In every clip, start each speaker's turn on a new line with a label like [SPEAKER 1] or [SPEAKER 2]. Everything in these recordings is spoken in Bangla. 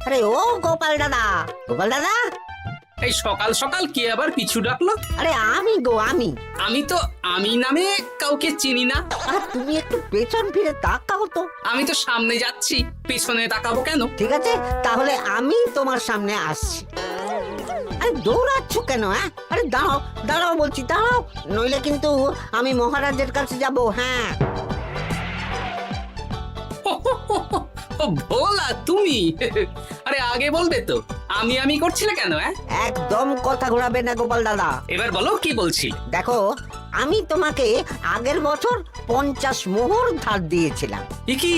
[SPEAKER 1] আরে ও গোপাল দাদা, গোপাল দাদা,
[SPEAKER 2] এই সকাল সকাল কে আবার পিছু ডাকলো?
[SPEAKER 1] আরে আমি গো আমি।
[SPEAKER 2] আমি তো আমি নামে কাউকে চিনি না।
[SPEAKER 1] আর তুমি একটু পেছন ফিরে তাকাও তো।
[SPEAKER 2] আমি তো সামনে যাচ্ছি, পেছনে তাকাবো কেন?
[SPEAKER 1] ঠিক আছে, তাহলে আমি তোমার সামনে আসছি। আরে দৌড়াচ্ছ কেন? হ্যাঁ, আরে দাঁড়াও দাঁড়াও বলছি, দাঁড়াও, নইলে কিন্তু আমি মহারাজের কাছে যাব। হ্যাঁ,
[SPEAKER 2] ও ভোলা তুমি? আরে আগে বলবে তো, আমি করছিলে কেন?
[SPEAKER 1] একদম কথা ঘোরাবে না গোপাল দাদা।
[SPEAKER 2] এবার বলো কি বলছি।
[SPEAKER 1] দেখো, আমি তোমাকে আগের বছর 50 মোহর ধার দিয়েছিলাম।
[SPEAKER 2] এ কি,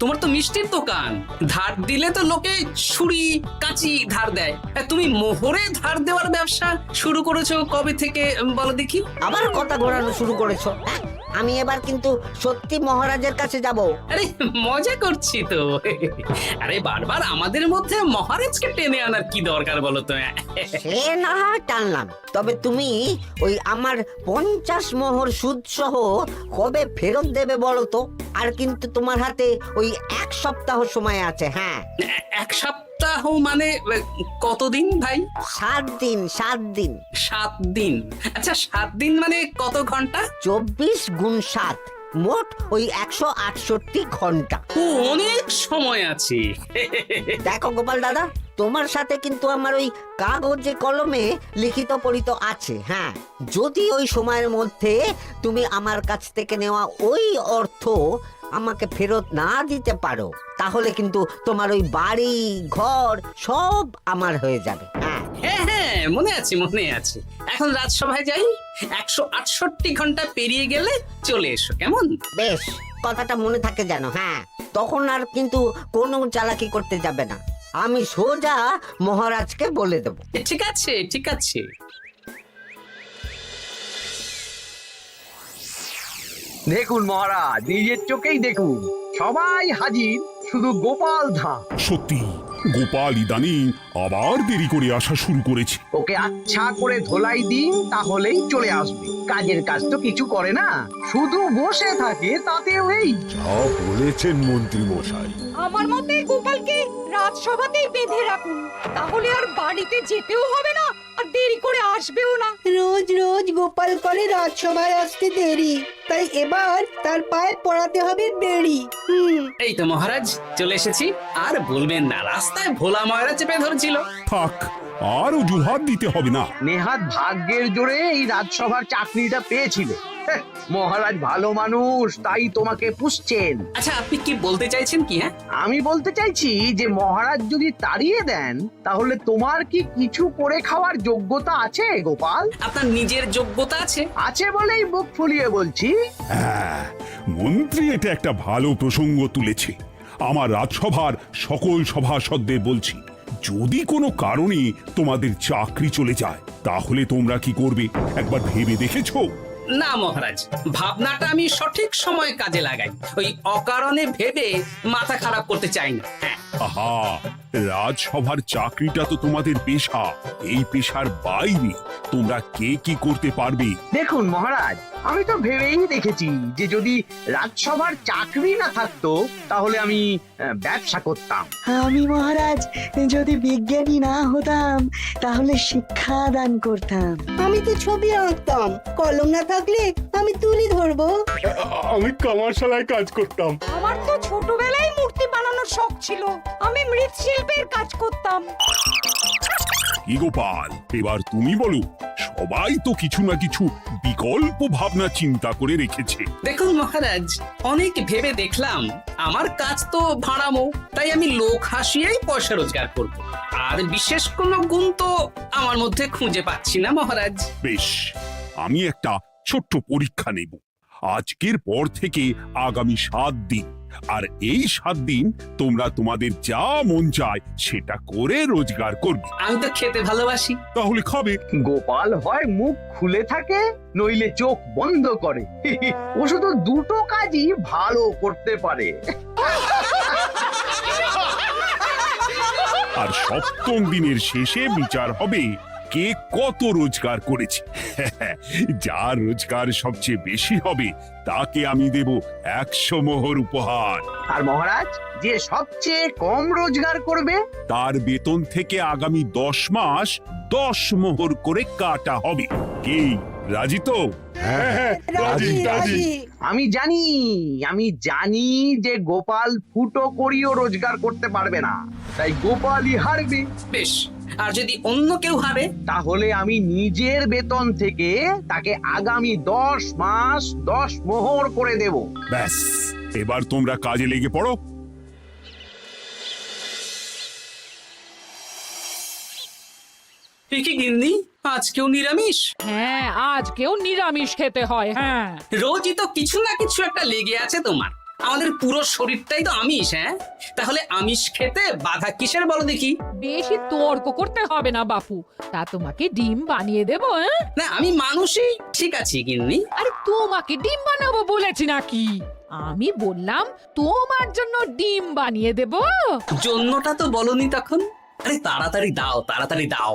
[SPEAKER 2] তোমার তো মিষ্টির দোকান, ধার দিলে তো লোকে ছুরি কাঁচি ধার দেয়, আর তুমি মোহরে ধার দেওয়ার ব্যবসা শুরু করেছো কবে থেকে বলো দেখি?
[SPEAKER 1] আবার কথা ঘোরানো শুরু করেছো? হ্যাঁ, আমি এবার কিন্তু সত্যি মহারাজের কাছে যাব।
[SPEAKER 2] আরে মজা করছি তো। আরে বারবার আমাদের মধ্যে মহারাজকে টেনে আনার কি দরকার বলো তো?
[SPEAKER 1] সে না হয় টানলাম, তবে তুমি ওই আমার 50 মোহর সুদ সহ কবে ফেরত দেবে বলো তো? আর কিন্তু তোমার হাতে ওই 1 সপ্তাহ সময় আছে। হ্যাঁ,
[SPEAKER 2] 1 সপ্তাহ মানে কতদিন ভাই?
[SPEAKER 1] 7 দিন, 7 দিন।
[SPEAKER 2] 7 দিন? আচ্ছা 7 দিন মানে কত ঘন্টা?
[SPEAKER 1] 24 গুণ 7, মোট ওই 168 ঘন্টা।
[SPEAKER 2] ও, অনেক সময় আছে।
[SPEAKER 1] দেখো গোপাল দাদা, তোমার সাথে কিন্তু আমার ওই কাগজে কলমে লিখিত পড়িত আছে। হ্যাঁ, যদি ওই সময়ের মধ্যে তুমি আমার কাছ থেকে নেওয়া ওই অর্থ আমাকে ফেরত না দিতে পারো, তাহলে কিন্তু তোমার ওই বাড়ি ঘর সব আমার হয়ে যাবে। হ্যাঁ,
[SPEAKER 2] হ্যাঁ হ্যাঁ, মনে আছে মনে আছে। এখন রাজসভায় যাই, 168 ঘন্টা পেরিয়ে গেলে চলে এসো, কেমন?
[SPEAKER 1] বেশ, কথাটা মনে থাকে যেন। হ্যাঁ, তখন আর কিন্তু কোনো চালাকি করতে যাবে না, আমি সোজা মহারাজকে বলে দেব।
[SPEAKER 2] ঠিক আছে ঠিক আছে।
[SPEAKER 3] দেখুন মহারাজ, নিজের চোখেই দেখুন, সবাই হাজির, শুধু গোপাল ধা।
[SPEAKER 4] সত্যি গোপাল ইদানিং আবার দেরি করে আসা শুরু করেছে।
[SPEAKER 3] ওকে আচ্ছা করে ধোলাই দিন, তাহলেই চলে আসবে। কাজের কাজ তো কিছু করে না, শুধু বসে থাকে, তাতেও এই।
[SPEAKER 5] যা বলেছেন মন্ত্রী মশাই।
[SPEAKER 6] আমার মতে গোপালকে রাজসভাতেই বেঁধে রাখুন, তাহলে আর বাড়িতে যেতেও হবে না, আর দেরি করে আসবেও না।
[SPEAKER 7] রোজ রোজ গোপাল করে রাজসভায় আসতে দেরি, তাই এবার তার পায়ে পড়াতে হবে বেড়ি।
[SPEAKER 2] এই তো মহারাজ চলে এসেছি। আর বলবেন না, রাস্তায় ভোলা ময়রা চেপে ধরেছিল।
[SPEAKER 4] থাক, আর অজুহাত দিতে হবে না।
[SPEAKER 3] নেহাত ভাগ্যের জোরে এই রাজসভার চাকরিটা পেয়েছিল। হ্যাঁ, মহারাজ ভালো মানুষ, তাই তোমাকে পুষছেন।
[SPEAKER 2] আচ্ছা আপনি কি বলতে চাইছেন কি?
[SPEAKER 3] আমি বলতে চাইছি যে মহারাজ যদি তাড়িয়ে দেন, তাহলে তোমার কি কিছু করে খাওয়ার যোগ্যতা আছে গোপাল?
[SPEAKER 2] আপনার নিজের যোগ্যতা আছে?
[SPEAKER 3] আছে বলেই বুক ফুলিয়ে বলছি।
[SPEAKER 4] হ্যাঁ, মন্ত্রী এটা একটা ভালো প্রসঙ্গ তুলেছে। আমার রাজসভার সকল সভাসদদের বলছি, যদি কোনো কারণে তোমাদের চাকরি চলে যায়, তাহলে তোমরা কি করবে একবার ভেবে দেখেছো?
[SPEAKER 2] না মহারাজ, ভাবনাটা আমি সঠিক সময় কাজে লাগাই, ওই অকারণে ভেবে মাথা খারাপ করতে চাই না। হ্যাঁ,
[SPEAKER 4] আহা, রাজসভার চাকরিটা তো তোমাদের পেশা। এই পেশার বাইরে তোমরা কে কি করতে পারবে?
[SPEAKER 3] দেখুন মহারাজ, আমি তো ভেবেই দেখেছি যে যদি রাজসভার চাকরি না থাকতো, তাহলে আমি ব্যবসা করতাম।
[SPEAKER 7] আমি মহারাজ যদি বিজ্ঞানী না হতাম, তাহলে শিক্ষা দান করতাম। আমি তো ছবি আঁকতাম, কলম না থাকলে আমি তুলি ধরবো।
[SPEAKER 5] আমি কামারশালায় কাজ করতাম।
[SPEAKER 6] আমার তো ছোটবেলায় মূর্তি বানানোর শখ ছিল, আমি মৃৎশিল্পের কাজ করতাম।
[SPEAKER 4] কি গোপাল, এবার তুমি বলো। সবাই তো কিছু না কিছু বিকল্প ভাবনা চিন্তা করে রেখেছে।
[SPEAKER 2] দেখুন মহারাজ, অনেক ভেবে দেখলাম আমার কাজ তো ভাড়ামো, তাই আমি লোক হাসিয়েই পয়সা রোজগার করব। আর বিশেষ কোনো গুণ তো আমার মধ্যে খুঁজে পাচ্ছি না মহারাজ।
[SPEAKER 4] বেশ, আমি একটা ছোট্ট পরীক্ষা নেব। আজকের পর থেকে আগামী 7 দিন, আর এই 7 দিন তোমরা তোমাদের যা মন চায় সেটা করে রোজগার করবে।
[SPEAKER 2] আমি তো খেতে ভালোবাসি।
[SPEAKER 4] তাহলে খাবে।
[SPEAKER 3] গোপাল হয় মুখ খুলে থাকে, নইলে চোখ বন্ধ করে। ও শুধু দুটো কাজই ভালো করতে পারে।
[SPEAKER 4] আর 7ম দিনের শেষে বিচার হবে কে কত রোজগার করেছে। যার রোজগার সবচেয়ে বেশি হবে তাকে আমি দেব 100 মোহর উপহার।
[SPEAKER 3] আর মহারাজ, যে সবচেয়ে কম রোজগার করবে
[SPEAKER 4] তার বেতন থেকে আগামী 10 মাস 10 মোহর করে কাটা হবে। কি রাজি তো?
[SPEAKER 5] হ্যাঁ, রাজি রাজি।
[SPEAKER 3] আমি জানি যে গোপাল ফুটো করিও রোজগার করতে পারবে না, তাই গোপালই হারবে।
[SPEAKER 2] বেশ, আর যদি অন্য কেউ হারে?
[SPEAKER 3] তাহলে আমি নিজের বেতন থেকে তাকে আগামী 10 মাস 10 মোহর করে দেব।
[SPEAKER 4] ব্যাস, এবার তোমরা কাজে লেগে পড়ো।
[SPEAKER 2] এ কি গিন্নি, আজকেও নিরামিষ?
[SPEAKER 6] হ্যাঁ, আজকেও নিরামিষ খেতে হয়। হ্যাঁ,
[SPEAKER 2] রোজই তো কিছু না কিছু একটা লেগে আছে তোমার। আমাদের পুরো শরীরটাই তো আমিষ। হ্যাঁ, তাহলে আমিষ খেতে বাধা কিসের বলো দেখি?
[SPEAKER 6] বেশি তর্ক করতে হবে না বাপু, তা তোমাকে ডিম বানিয়ে দেবো। হ্যাঁ,
[SPEAKER 2] না, আমি মানুষই ঠিক আছি গিন্নি।
[SPEAKER 6] আরে তোমাকে ডিম বানাবো বলেছি নাকি? আমি বললাম তোমার জন্য ডিম বানিয়ে দেবো।
[SPEAKER 2] জন্যটা তো বলনি তখন। আরে তাড়াতাড়ি দাও, তাড়াতাড়ি দাও।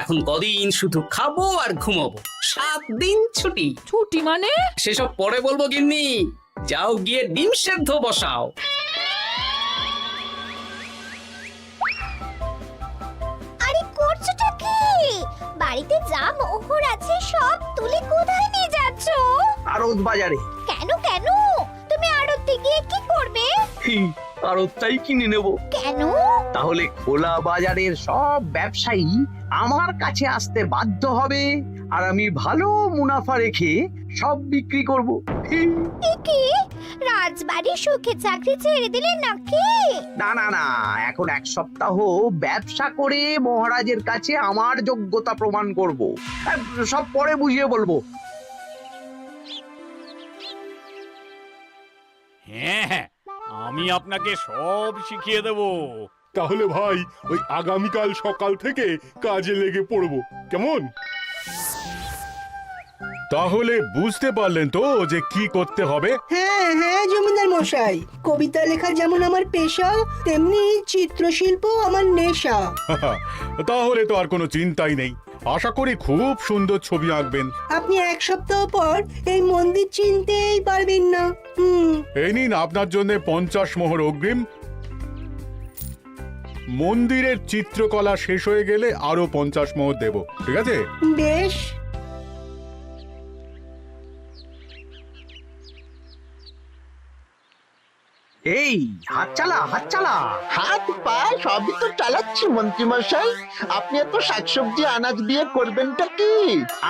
[SPEAKER 2] এখন কদিন শুধু খাবো আর ঘুমাবো, 7 দিন ছুটি।
[SPEAKER 6] ছুটি মানে?
[SPEAKER 2] সেসব পরে বলবো গিন্নি, যাও গিয়ে ডিম সেদ্ধ বসাও।
[SPEAKER 8] আরে করছোটা কি? বাড়িতে যা মোহর আছে সব তুলে কোথায় নিয়ে যাচ্ছ?
[SPEAKER 3] আড়ত বাজারে।
[SPEAKER 8] কেন কেন? তুমি আড়তে গিয়ে কি করবে?
[SPEAKER 3] আড়তটাই কিনে নেব।
[SPEAKER 8] কেন?
[SPEAKER 3] তাহলে খোলা বাজারের সব ব্যবসায়ী আমার কাছে আসতে বাধ্য হবে, আর আমি ভালো মুনাফা রেখে সব বিক্রি করব।
[SPEAKER 8] এ কি? রাজবাড়ি সুখে চাকরি ছেড়ে দিলে নাকি?
[SPEAKER 3] না না না, এখন 1 সপ্তাহ ব্যবসা করে মহারাজের কাছে আমার যোগ্যতা প্রমাণ করব। সব পরে বুঝিয়ে বলবো।
[SPEAKER 9] হ্যাঁ, আমি আপনাকে সব শিখিয়ে দেব।
[SPEAKER 5] তাহলে ভাই ওই আগামীকাল সকাল থেকে কাজে লেগে পড়বো, কেমন? তাহলে বুঝতে পারলেন তো যে কি করতে হবে?
[SPEAKER 7] হ্যাঁ হ্যাঁ জমিদার মশাই, কবিতা লেখা যেমন আমার পেশা, তেমনি চিত্রশিল্প আমার নেশা।
[SPEAKER 5] তাহলে তো আর কোনো চিন্তাই নেই। আশা করি খুব সুন্দর ছবি আঁকবেন।
[SPEAKER 7] আপনি 1 সপ্তাহ পর এই মন্দির চিনতেই পারবেন না।
[SPEAKER 5] এই নিন আপনার জন্য 50 মোহর অগ্রিম। মন্দিরের চিত্রকলা শেষ হয়ে গেলে আরো 50 মোহর দেব, ঠিক আছে?
[SPEAKER 7] বেশ।
[SPEAKER 3] এই হাত চালা, হাত চালা।
[SPEAKER 10] হাত পা সবই তো চালাচ্ছি মন্ত্রী মশাই। আপনি এত শাকসবজি আনাজ দিয়ে করবেনটা কি?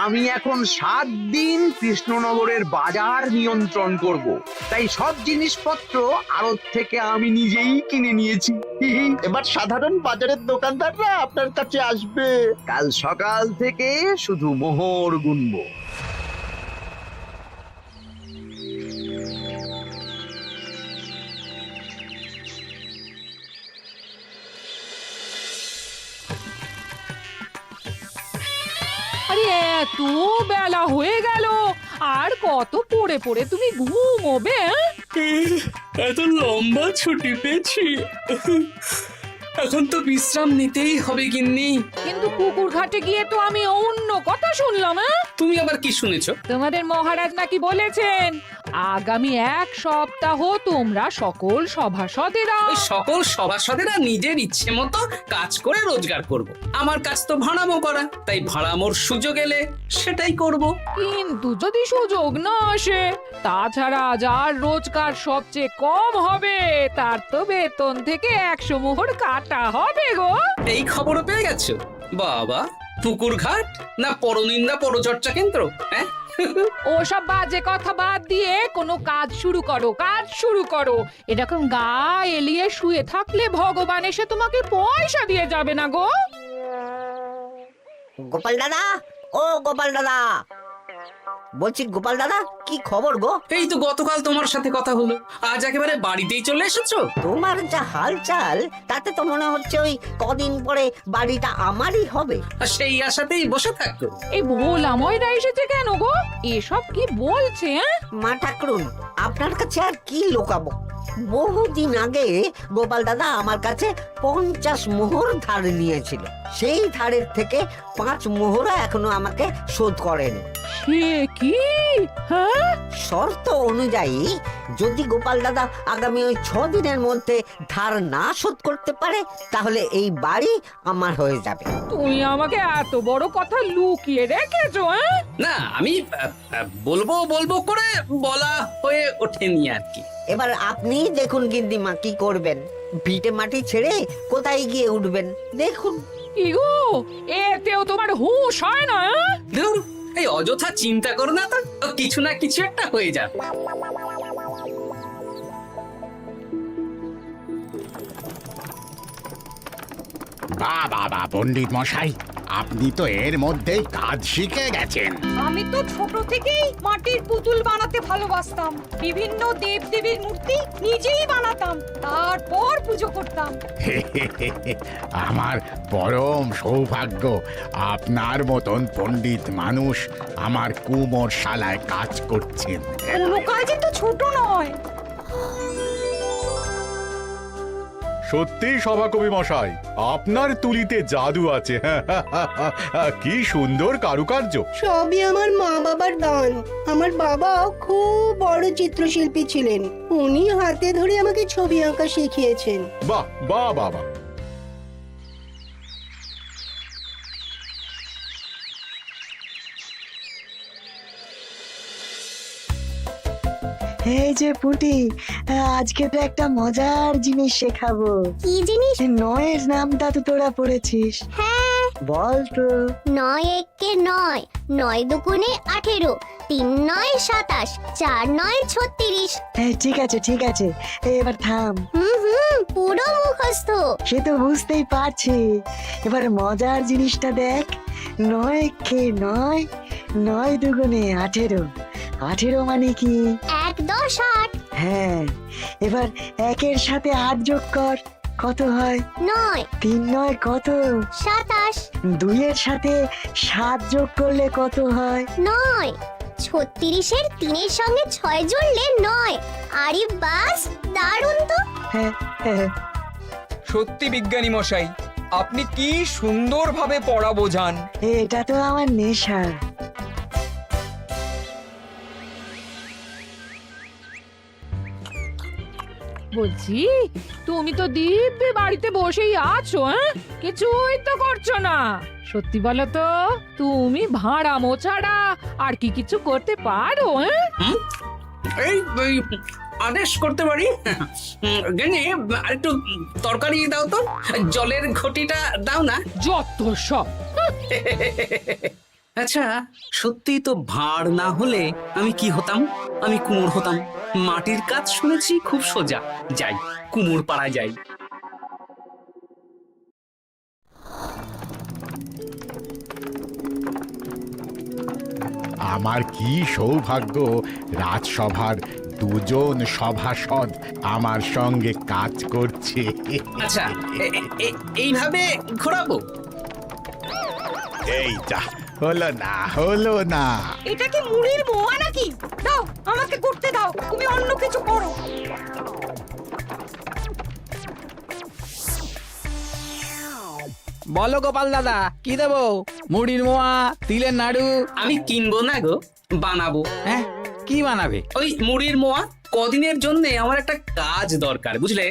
[SPEAKER 3] আমি এখন 7 দিন কৃষ্ণনগরের বাজার নিয়ন্ত্রণ করব, তাই সব জিনিসপত্র আড়ত থেকে আমি নিজেই কিনে নিয়েছি।
[SPEAKER 10] এবার সাধারণ বাজারের দোকানদাররা আপনার কাছে আসবে।
[SPEAKER 3] কাল সকাল থেকে শুধু মোহর গুনবো।
[SPEAKER 6] আরে এত বেলা হয়ে গেল, আর কত পড়ে পড়ে তুমি ঘুমোবে?
[SPEAKER 2] এত লম্বা ছুটি পেয়েছি, এখন তো বিশ্রাম নিতেই হবে গিন্নি।
[SPEAKER 6] কিন্তু পুকুর ঘাটে গিয়ে তো আমি অন্য কথা শুনলাম।
[SPEAKER 2] তুমি আবার কি শুনেছো?
[SPEAKER 6] তোমাদের মহারাজ নাকি বলেছেন আগামী 1 সপ্তাহ তোমরা সকল সভাসদেরা
[SPEAKER 2] ওই সকল সভাসদেরা নিজের ইচ্ছে মতো কাজ করে রোজগার করব। আমার কাজ তো ভাড়ামো করা, তাই ভাড়ামোর সুযোগ এলে সেটাই করব।
[SPEAKER 6] কিন্তু যদি সুযোগ না আসে, তাছাড়া যার রোজগার সবচেয়ে কম হবে তার তো বেতন থেকে 100 মোহর কাটা হবে গো।
[SPEAKER 2] এই খবরও পেয়ে গেছো? বাবা, পুকুর ঘাট না পরনিন্দা পরচর্চা কেন্দ্র? হ্যাঁ,
[SPEAKER 6] ওসব বাজে কথা বাদ দিয়ে কোনো কাজ শুরু করো, কাজ শুরু করো। এরকম গা এলিয়ে শুয়ে থাকলে ভগবান এসে তোমাকে পয়সা দিয়ে যাবে না গো।
[SPEAKER 1] গোপাল দাদা, ও গোপাল দাদা, বলছি গোপাল দাদা, কি খবর গো?
[SPEAKER 2] এই তো গতকাল তোমার সাথে কথা হলো, আজ একেবারে বাড়িতেই চলে এসেছো।
[SPEAKER 1] তোমার যা হালচাল তাতে তো মনে হচ্ছে ওই কদিন পরে বাড়িটা আমারই হবে।
[SPEAKER 2] আর সেই আশাতেই বসে থাকো।
[SPEAKER 6] এই ভোলাময়রা এসেছে কেন গো? এসব কি বলছে?
[SPEAKER 1] মা ঠাকুরুন, আপনার কাছে আর কি লোকাবো? বহুদিন আগে গোপাল দাদা আমার কাছে 50 মোহর ধার নিয়েছিল। সেই ধারের থেকে 5 মোহরা এখনো আমাকে শোধ করেনি।
[SPEAKER 6] সে কি? হ্যাঁ,
[SPEAKER 1] শর্ত অনুযায়ী যদি গোপাল দাদা আগামী ওই 6 দিনের মধ্যে ধার না শোধ করতে পারে তাহলে এই বাড়ি আমার হয়ে যাবে।
[SPEAKER 6] তুমি আমাকে এত বড় কথা লুকিয়ে রেখেছো? হ্যাঁ,
[SPEAKER 2] না আমি বলবো বলবো করে বলা হয়ে ওঠেনি আর কি।
[SPEAKER 1] এবার আপনি দেখুন গিন্নিমা কি করবেন। ভিটে মাটি ছেড়ে কোথায় গিয়ে উঠবেন দেখুন।
[SPEAKER 6] কি গো, এতেও তোমার হুঁশ হয় না? হ্যাঁ?
[SPEAKER 2] ধুর, এই অযথা চিন্তা করো না তো, কিছু না কিছু একটা হয়ে যাবে।
[SPEAKER 9] বাবা পণ্ডিত মশাই, আপনি তো এর মধ্যেই কাজ শিখে গেছেন।
[SPEAKER 11] আমি তো ছোট থেকেই মাটির পুতুল বানাতে ভালোবাসতাম। বিভিন্ন দেবদেবীর মূর্তি নিজেই বানাতাম, তারপর পুজো করতাম।
[SPEAKER 9] আমার পরম সৌভাগ্য আপনার মতন পণ্ডিত মানুষ আমার কুমোর শালায় কাজ করছেন।
[SPEAKER 11] কোনো কাজে তো ছোট নয়।
[SPEAKER 5] সত্যি সভাকবি মশাই, আপনার তুলিতে জাদু আছে। কি সুন্দর কারুকার্য।
[SPEAKER 7] সবই আমার মা বাবার দান। আমার বাবাও খুব বড় চিত্রশিল্পী ছিলেন। উনি হাতে ধরে আমাকে ছবি আঁকা শিখিয়েছেন।
[SPEAKER 5] বাহ বাহ বাবা।
[SPEAKER 7] এই যে পুটি, আজকে তো একটা মজার জিনিস শেখাবো।
[SPEAKER 8] কি জিনিস?
[SPEAKER 7] নয়ের নামটা তো তোরা পড়েছিস।
[SPEAKER 8] হ্যাঁ,
[SPEAKER 7] বল তো।
[SPEAKER 8] 9 একে 9, 9 দুগুণে 18, 3 9 27, 4 9 36।
[SPEAKER 7] ঠিক আছে ঠিক আছে, এবার থাম।
[SPEAKER 8] পুরো মুখস্থ।
[SPEAKER 7] সে তো বুঝতেই পারছি। এবার মজার জিনিসটা দেখ। 9 কে 9, 9 দুগুণে 18। 18 মানে কি?
[SPEAKER 8] 1 10 8।
[SPEAKER 7] হ্যাঁ, এবার 1-এর সাথে 8 যোগ কর, কত হয়?
[SPEAKER 8] 9
[SPEAKER 7] 3 9 কত?
[SPEAKER 8] 27।
[SPEAKER 7] 2-এর সাথে 7 যোগ করলে কত হয়?
[SPEAKER 8] 9 36-এর 3-এর সঙ্গে 6 জুড়লে 9। আরে বাস, দারুণ তো।
[SPEAKER 7] হ্যাঁ হ্যাঁ।
[SPEAKER 12] সত্যি বিজ্ঞানী মশাই, আপনি কি সুন্দরভাবে পড়া বোঝান।
[SPEAKER 7] এটা তো আমার নেশা।
[SPEAKER 6] বলছি, তুমি তো দিব্যি বাড়িতে বসেই আছো। হ্যাঁ, কিছুই তো করছো না। সত্যি বলো তো, তুমি ভাড়ামো ছাড়া আর কি কিছু করতে পারো? হ্যাঁ,
[SPEAKER 2] এই আদেশ করতে পারি। গেনি একটু তরকারি দাও তো, জলের ঘটিটা দাও না।
[SPEAKER 6] যত সব।
[SPEAKER 2] আচ্ছা, সত্যি তো ভাঁড় না হলে আমি কি হতাম? আমি কুমোর হতাম। মাটির কাজ শুনেছি খুব সোজা। যাই, কুমোর পাড়া যাই।
[SPEAKER 9] আমার কি সৌভাগ্য, রাজসভার দুজন সভাসদ আমার সঙ্গে কাজ করছে।
[SPEAKER 2] আচ্ছা, এইভাবে ঘোরাবো?
[SPEAKER 9] এই যা, হলো না।
[SPEAKER 11] এটা কি মুড়ির মোয়া নাকি? দাও, আমাকে করতে দাও, তুমি অন্য কিছু করো।
[SPEAKER 12] বলো গোপাল দাদা, কি দেবো? মুড়ির মোয়া, তিলের নাড়ু?
[SPEAKER 2] আমি কিনবো না গো, বানাবো।
[SPEAKER 12] হ্যাঁ, কি বানাবে?
[SPEAKER 2] ওই মুড়ির মোয়া। কদিনের জন্য আমার একটা কাজ দরকার, বুঝলে?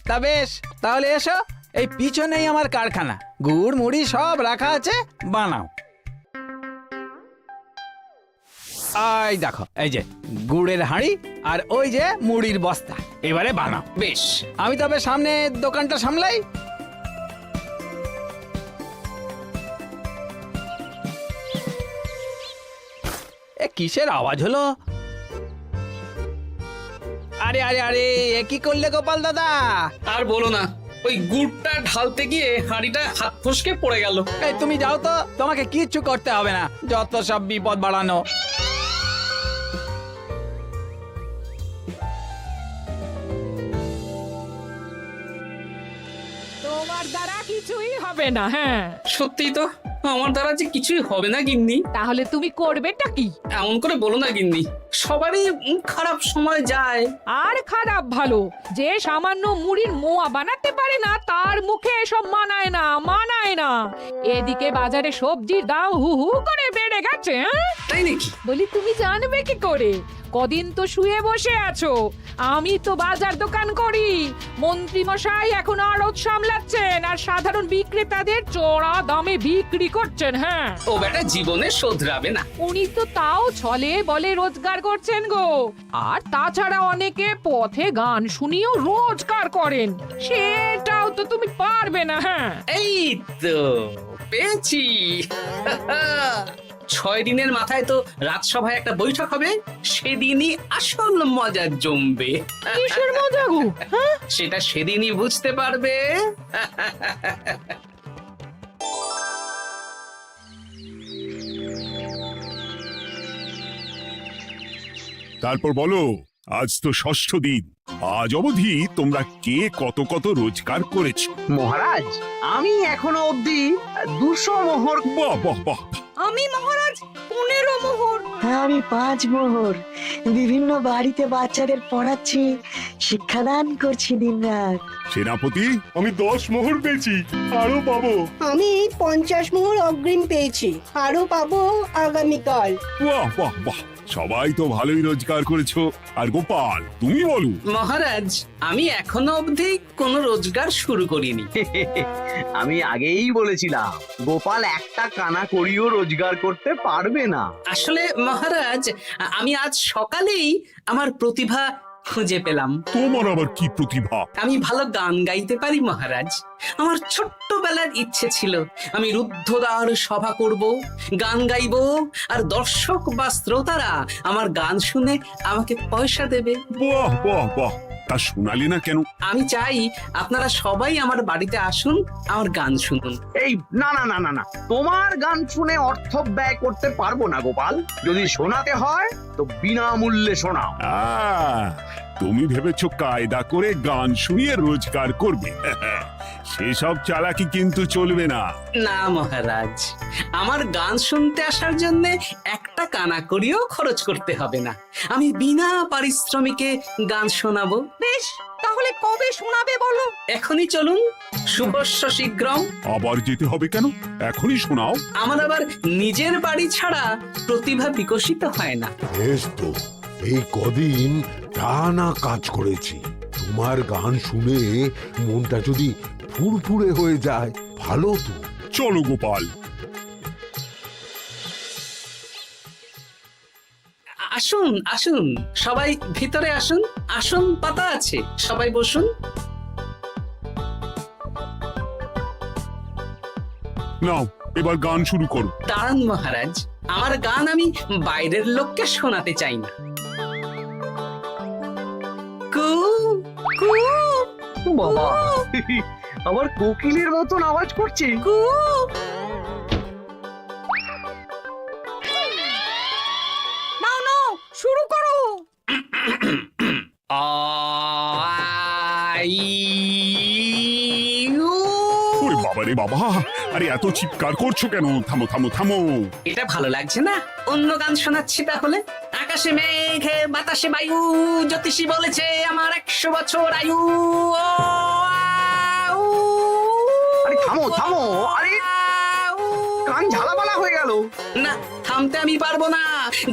[SPEAKER 12] তা বেশ, তাহলে এসো, এই পিছনেই আমার কারখানা। গুড় মুড়ি সব রাখা আছে, বানাও। এই দেখো, এই যে গুড়ের হাঁড়ি আর ওই যে মুড়ির বস্তা, এবারে বানাও।
[SPEAKER 2] বেশ,
[SPEAKER 12] আমি তবে সামনে দোকানটা সামলাই। কিসের আওয়াজ হলো? আরে আরে আরে, এ কি করলে গোপাল দাদা?
[SPEAKER 2] আর বলো না, ওই গুড়টা ঢালতে গিয়ে হাঁড়িটা হাত ফসকে পড়ে গেল।
[SPEAKER 12] এই তুমি যাও তো, তোমাকে কিচ্ছু করতে হবে না, যত সব বিপদ বাড়ানো।
[SPEAKER 6] তোমার দ্বারা কিছুই হবে না। হ্যাঁ,
[SPEAKER 2] সত্যি তো, আমার দ্বারা যে কিছুই হবে না গিন্নি।
[SPEAKER 6] তাহলে তুমি করবেটা কি?
[SPEAKER 2] এমন করে বলো না গিন্নি, সবারই খারাপ সময় যায়।
[SPEAKER 6] আর খারাপ ভালো, যে সামান্য মুড়ির মোয়া বানাতে পারে না তার মুখে এসব মানায় না। এদিকে বাজারে সবজির দাম হু হু করে বেড়ে গেছে। হ্যাঁ?
[SPEAKER 2] তাই নাকি?
[SPEAKER 6] বলি তুমি জানবে কি করে? কদিন তো শুয়ে বসে আছো, আমি তো বাজার দোকান করি। মন্ত্রী মশাই এখন আড়ত সামলাচ্ছেন আর সাধারণ বিক্রেতাদের চড়া দামে বিক্রি করছেন। হ্যাঁ,
[SPEAKER 2] ও বেটা জীবনে শোধরাবে না।
[SPEAKER 6] উনি তো তাও ছলে বলে রোজগার করছেন গো। আর তাছাড়া অনেকে পথে গান শুনিয়েও রোজগার করেন, সেটাও তো তুমি পারবে না। হ্যাঁ,
[SPEAKER 2] এই তো পেয়েছি। 6 দিনের মাথায় তো রাজসভায় একটা বৈঠক হবে, সেদিনই আসল মজা জমবে।
[SPEAKER 6] কিসের মজা গো? হ্যাঁ,
[SPEAKER 2] সেটা সেদিনই বুঝতে পারবে।
[SPEAKER 4] তারপর বলো, আজ তো ষষ্ঠ দিন, আজ অবধি তোমরা কে কত কত রোজগার করেছো?
[SPEAKER 3] মহারাজ, আমি এখনো অবধি 200 মোহর।
[SPEAKER 4] বাহ বাহ বাহ!
[SPEAKER 11] আমি মহারাজ 15 মোহর।
[SPEAKER 7] আমি 5 মোহর। বিভিন্ন বাড়িতে বাচ্চাদের পড়াচ্ছি, শিক্ষাদান করছি দিনরাত।
[SPEAKER 4] সেনাপতি,
[SPEAKER 5] আমি 10 মোহর পেয়েছি, আরো পাবো।
[SPEAKER 7] আমি 50 মোহর অগ্রিম পেয়েছি, আরো পাবো আগামীকাল।
[SPEAKER 4] বাহ বাহ বাহ! সবাই তো ভালোই রোজগার করেছো। আর গোপাল, তুমি বলো।
[SPEAKER 2] মহারাজ, আমি এখনো অবধি কোনো রোজগার শুরু করিনি।
[SPEAKER 3] আমি আগেই বলেছিলাম গোপাল একটা কানা করিও রোজগার করতে পারবে না।
[SPEAKER 2] আসলে মহারাজ, আমি আজ সকালেই আমার প্রতিভা খুঁজে পেলাম।
[SPEAKER 4] তোমার আবার কি প্রতিভা?
[SPEAKER 2] আমি ভালো গান গাইতে পারি মহারাজ। আমার ছোট্টবেলার ইচ্ছে ছিল আমি রুদ্ধদ্বার সভা করব, গান গাইবো, আর দর্শক বা শ্রোতারা আমার গান শুনে আমাকে পয়সা দেবে।
[SPEAKER 4] বাহ বাহ বাহ! তা শোনালে না কেন?
[SPEAKER 2] আমি চাই আপনারা সবাই আমার বাড়িতে আসুন, আমার গান শুনুন।
[SPEAKER 3] এই না না না না না, তোমার গান শুনে অর্থ ব্যয় করতে পারবো না গোপাল। যদি শোনাতে হয় তো বিনামূল্যে শোনাও।
[SPEAKER 4] তুমি ভেবেছো কায়দা করে গান শুনিয়ে রোজগার করবে? সেসব চালাকি কিন্তু চলবে না।
[SPEAKER 2] না মহারাজ, আমার গান শুনতে আসার জন্য একটা কানা করিও খরচ করতে হবে না। আমি বিনা পারিশ্রমিকে গান শোনাবো।
[SPEAKER 11] বেশ, তাহলে কবে শোনাবে বলো?
[SPEAKER 2] এখনই চলুন, শুভস্য শীঘ্রম।
[SPEAKER 4] আবার যেতে হবে কেন? এখনই শোনাও।
[SPEAKER 2] আমার আবার নিজের বাড়ি ছাড়া প্রতিভা বিকশিত হয় না।
[SPEAKER 13] বেশ তো, এই কদিন টানা কাজ করেছি, তোমার গান শুনে মনটা যদি ফুরফুরে হয়ে যায় ভালো তো।
[SPEAKER 4] চলো গোপাল।
[SPEAKER 2] আসুন আসুন, সবাই ভিতরে আসুন। আসন পাতা আছে, সবাই বসুন।
[SPEAKER 4] নাও, এবার গান শুরু করো।
[SPEAKER 2] দাঁড়ান মহারাজ, আমার গান আমি বাইরের লোককে শোনাতে চাই না। কু কু
[SPEAKER 3] বাবা, আবার কোকিলের মতন আওয়াজ করছে।
[SPEAKER 2] কু।
[SPEAKER 11] নাও নাও, শুরু করো।
[SPEAKER 4] ওরে বাবা রে বাবা! আরে এত চিৎকার করছো কেন? থামো থামো থামো!
[SPEAKER 2] এটা ভালো লাগছে না? অন্য গান শোনাচ্ছি তাহলে। আকাশে মেঘে বাতাসে বায়ু, জ্যোতিষী বলেছে আমার 100 বছর আয়ু।
[SPEAKER 3] আরে থামো থামো, আরে কান ঝালাপালা হয়ে গেল।
[SPEAKER 2] না, থামতে আমি পারবো না,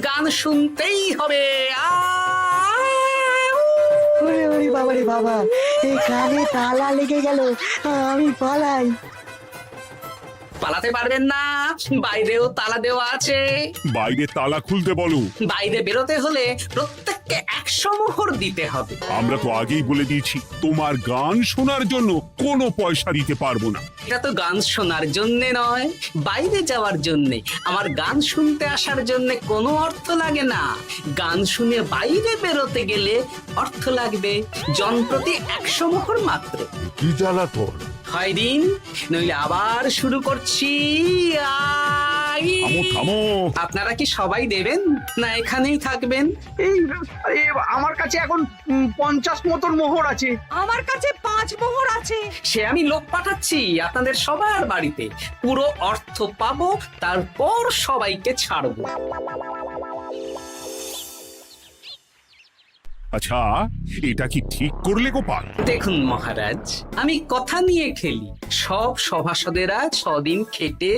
[SPEAKER 2] গান শুনতেই হবে।
[SPEAKER 7] ওরে ওরে বাবা রে বাবা, এই কানে তালা লেগে গেল, আমি পালাই।
[SPEAKER 2] পালাতে পারবেন না, বাইরেও তালা দেওয়া আছে।
[SPEAKER 4] বাইরে তালা খুলতে বলো।
[SPEAKER 2] বাইরে বেরোতে হলে প্রত্যেককে 100 মোহর দিতে হবে।
[SPEAKER 4] আমরা তো আগেই বলে দিয়েছি, তোমার গান শোনার জন্য কোনো পয়সা দিতে পারবো না।
[SPEAKER 2] এটা তো গান শোনার জন্যে নয়, বাইরে যাওয়ার জন্যে। আমার গান শুনতে আসার জন্যে কোনো অর্থ লাগে না। গান শুনে বাইরে বেরোতে গেলে অর্থ লাগবে, জনপ্রতি 100 মোহর মাত্র।
[SPEAKER 13] কি জ্বালাতন!
[SPEAKER 2] হয় দিন, নইলে আবার শুরু করছি।
[SPEAKER 4] থামো থামো!
[SPEAKER 2] আপনারা কি সবাই দেবেন, না এখানেই থাকবেন?
[SPEAKER 3] এই আমার কাছে এখন 50 মতন মোহর আছে।
[SPEAKER 11] আমার কাছে 5 মোহর আছে।
[SPEAKER 2] সে আমি লোক পাঠাচ্ছি আপনাদের সবার বাড়িতে। পুরো অর্থ পাবো, তারপর সবাইকে ছাড়বো।
[SPEAKER 4] আচ্ছা, এটা কি ঠিক করলে গোপাল?
[SPEAKER 2] দেখুন মহারাজ, আমি কথা নিয়ে খেলি। সব সভাসদেরা 6 দিন খেটে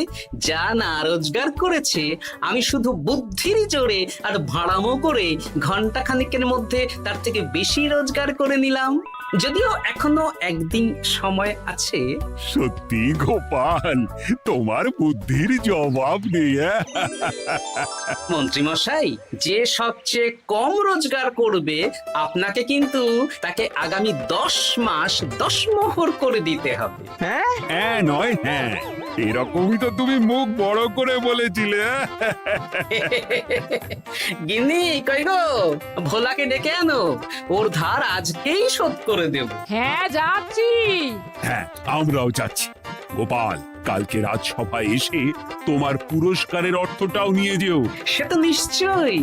[SPEAKER 2] যা না রোজগার করেছে, আমি শুধু বুদ্ধির জোরে আর ভাড়ামো করে ঘন্টা খানিকের মধ্যে তার থেকে বেশি রোজগার করে নিলাম। যদিও এখনো একদিন সময় আছে।
[SPEAKER 4] সত্যি গোপাল, তোমার বুদ্ধির জবাব নেই।
[SPEAKER 2] মন্ত্রী মশাই, যে সবচেয়ে কম রোজগার করবে আপনাকে কিন্তু তাকে আগামী 10 মাস 10 মোহর করে দিতে হবে।
[SPEAKER 4] হ্যাঁ নয় হ্যাঁ, এরকমই তো তুমি মুখ বড় করে বলেছিলে।
[SPEAKER 2] গিন্নি কই গো, ভোলাকে ডেকে আনো, ওর ধার আজকেই শোধ করে দেব।
[SPEAKER 6] হ্যাঁ যাচ্ছি।
[SPEAKER 4] হ্যাঁ, আমরাও যাচ্ছি। গোপাল, কালকে রাজসভায় এসে তোমার পুরস্কারের অর্থটাও নিয়ে যেও।
[SPEAKER 2] সে তো নিশ্চয়ই।